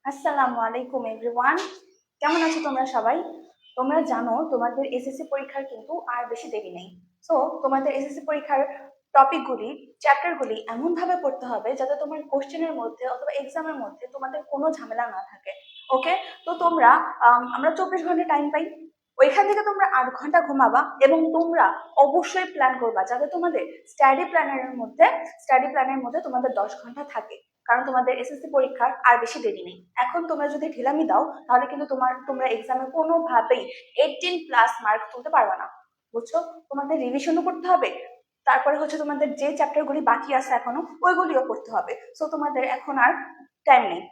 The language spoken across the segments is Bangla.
আসসালামু আলাইকুম এভরিওয়ান, কেমন আছো তোমরা সবাই? তোমরা জানো তোমাদের এসএসসি পরীক্ষার কিন্তু আর বেশি দেরি নেই। সো তোমাদের এসএসসি পরীক্ষার টপিকগুলি, চ্যাপ্টারগুলি এমন ভাবে পড়তে হবে যাতে তোমার কোশ্চেনের মধ্যে অথবা এক্সামের মধ্যে তোমাদের কোনো ঝামেলা না থাকে। ওকে, তো তোমরা আমরা 24 ঘন্টা টাইম পাই, ওইখান থেকে তোমরা 8 ঘন্টা ঘুমাবা এবং তোমরা অবশ্যই প্ল্যান করবা যাতে তোমাদের স্টাডি প্ল্যানের মধ্যে তোমাদের 10 ঘন্টা থাকে। কারণ তোমাদের এসএসসি পরীক্ষার আর বেশি দেরি নেই। এখন তোমরা যদি ঢিলামি দাও তাহলে কিন্তু তোমরা এক্সামে কোনোভাবেই 18+ মার্ক তুলতে পারবে না। বুঝছো? তোমাদের রিভিশনও করতে হবে, তারপরে হচ্ছে তোমাদের যে চ্যাপ্টারগুলি বাকি আছে এখনো ওইগুলিও পড়তে হবে। সো তোমাদের এখন আর টাইম নেই,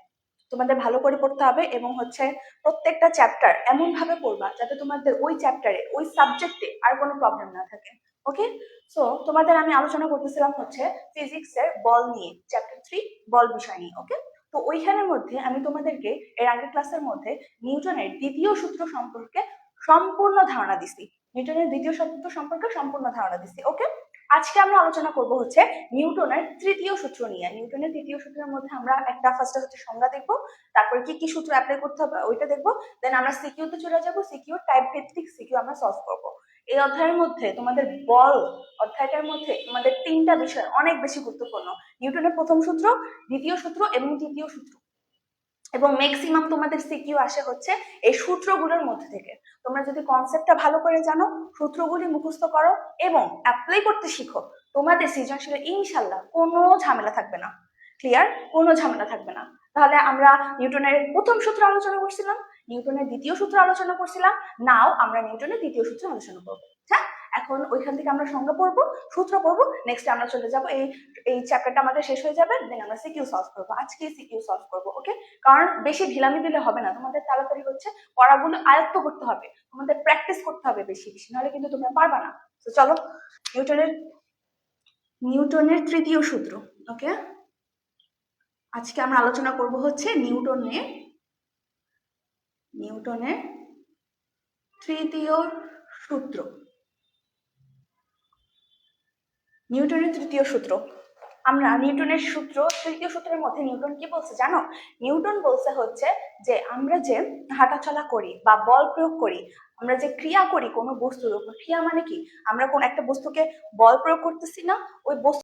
তোমাদের ভালো করে পড়তে হবে এবং হচ্ছে প্রত্যেকটা চ্যাপ্টার এমন ভাবে পড়বা যাতে তোমাদের ওই চ্যাপ্টারে ওই সাবজেক্টে আর কোনো প্রবলেম না থাকে। ওকে, সো তোমাদের আমি আলোচনা করতেছিলাম হচ্ছে ফিজিক্সের বল নিয়ে, চ্যাপ্টার 3 বল বিষয় নিয়ে। ওকে, তো ওইখানের মধ্যে আমি তোমাদেরকে এর আগের ক্লাসের মধ্যে নিউটনের দ্বিতীয় সূত্র সম্পর্কে সম্পূর্ণ ধারণা দিছি। নিউটনের দ্বিতীয় সূত্র সম্পর্কে সম্পূর্ণ ধারণা দিছি। ওকে, আজকে আমরা আলোচনা করব হচ্ছে নিউটনের তৃতীয় সূত্র নিয়ে। নিউটনের তৃতীয় সূত্রের মধ্যে আমরা একটা ফার্স্টে হচ্ছে সংজ্ঞা দেখবো, তারপরে কি কি সূত্র অ্যাপ্লাই করতে হবে ওইটা দেখবো, দেন আমরা সিকিউতে চলে যাব, সিকিউ টাইপ ভিত্তিক সিকিউ আমরা সলভ করব। এই অধ্যায়ের মধ্যে তোমাদের বল অধ্যায়টার মধ্যে তোমাদের 3টা বিষয় অনেক বেশি গুরুত্বপূর্ণ: নিউটনের প্রথম সূত্র, দ্বিতীয় সূত্র এবং তৃতীয় সূত্র। এবং ম্যাক্সিমাম তোমাদের সিকিউ আসে হচ্ছে এই সূত্রগুলোর মধ্যে থেকে। তোমরা যদি কনসেপ্টটা ভালো করে জানো, সূত্রগুলি মুখস্থ করো এবং অ্যাপ্লাই করতে শিখো, তোমাদের সৃজনশীলে ইনশাল্লাহ কোনো ঝামেলা থাকবে না। ক্লিয়ার? কোনো ঝামেলা থাকবে না। তাহলে আমরা নিউটনের প্রথম সূত্র আলোচনা করছিলাম, নিউটনের দ্বিতীয় সূত্র আলোচনা করছিলাম, নাও আমরা নিউটনের তৃতীয় সূত্র আলোচনা করবো। হ্যাঁ, এখন ওইখান থেকে আমরা সংজ্ঞা পড়বো, সূত্র পড়বো, নেক্সট আমরা চলে যাবো এই চ্যাপ্টারটা আমাদের শেষ হয়ে যাবে, দেন আমরা সিকিউ সলভ করবো। আজকে সিকিউ সলভ করবো। ওকে, কারণ বেশি ঢিলামি দিলে হবে না, তোমাদের তাড়াতাড়ি হচ্ছে পড়াগুলো আয়ত্ত করতে হবে, তোমাদের প্র্যাকটিস করতে হবে বেশি বেশি, নাহলে কিন্তু তোমরা পারবা না। তো চলো, নিউটনের নিউটনের তৃতীয় সূত্র। ওকে, আজকে আমরা আলোচনা করব হচ্ছে নিউটনের তৃতীয় সূত্র। নিউটনের তৃতীয় সূত্র, আমরা নিউটনের তৃতীয় সূত্রের মধ্যে নিউটন কি বলছে জানো? নিউটন বলছে হচ্ছে যে আমরা যে হাঁটাচলা করি বা বল প্রয়োগ করি, আমরা যে ক্রিয়া করি কোনো বস্তুর উপর, ক্রিয়া মানে কি? আমরা কোন একটা বস্তুকে বল প্রয়োগ করতেছি না, ওই বস্তু